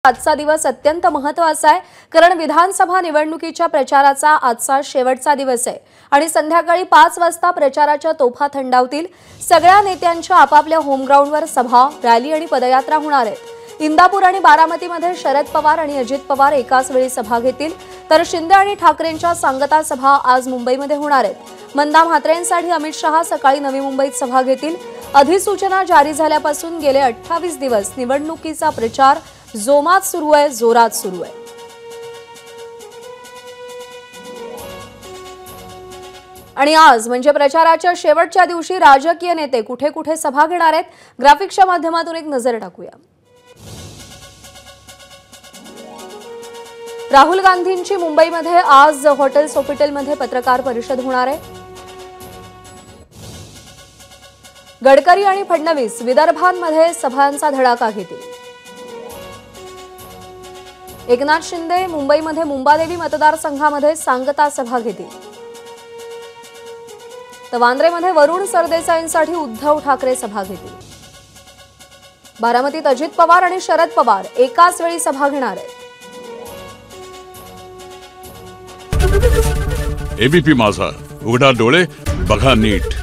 आजचा दिवस अत्यंत महत्त्वाचा आहे कारण विधानसभा निवडणुकीच्या प्रचाराचा आजचा शेवटचा दिवस आहे आणि संध्याकाळी 5 वाजता प्रचाराच्या तोफा थंडावतील। सगळ्या नेत्यांच्या आपापल्या होम ग्राउंडवर सभा, रॅली आणि पदयात्रा होणार आहेत। इंदापूर आणि बारामतीमध्ये शरद पवार आणि अजित पवार एकाच वेळी सभा घेतील, तर शिंदे आणि ठाकरेंच्या सांगता सभा आज मुंबईमध्ये होणार आहेत। मंदा म्हात्रेंसाठी अमित शहा सकाळी नवी मुंबईत सभा घेतील। अधिसूचना जारी झाल्यापासून गेले 28 दिवस निवडणुकीचा प्रचार जोमात सुरू आहे, जोरात सुरू आहे। आणि आज म्हणजे प्रचाराच्या शेवटच्या दिवशी राजकीय नेते कुठे कुठे सभा घेणार आहेत, ग्राफिक्सच्या माध्यमातून एक नजर टाकूया। राहुल गांधींची मुंबईमध्ये आज हॉटेल सोफिटेलमध्ये पत्रकार परिषद होणार आहे। गडकरी आणि फडणवीस विदर्भांमध्ये सभांचा धडाका घेतील। एकनाथ शिंदे मुंबईमध्ये मुंबादेवी मतदारसंघामध्ये सांगता सभा घेतील, तर वांद्रेमध्ये वरुण सरदेसाईंसाठी उद्धव ठाकरे सभा घेतील। बारामतीत अजित पवार आणि शरद पवार एकाच वेळी सभा घेणार आहेत। एबीपी माझा, उघडा डोळे बघा नीट।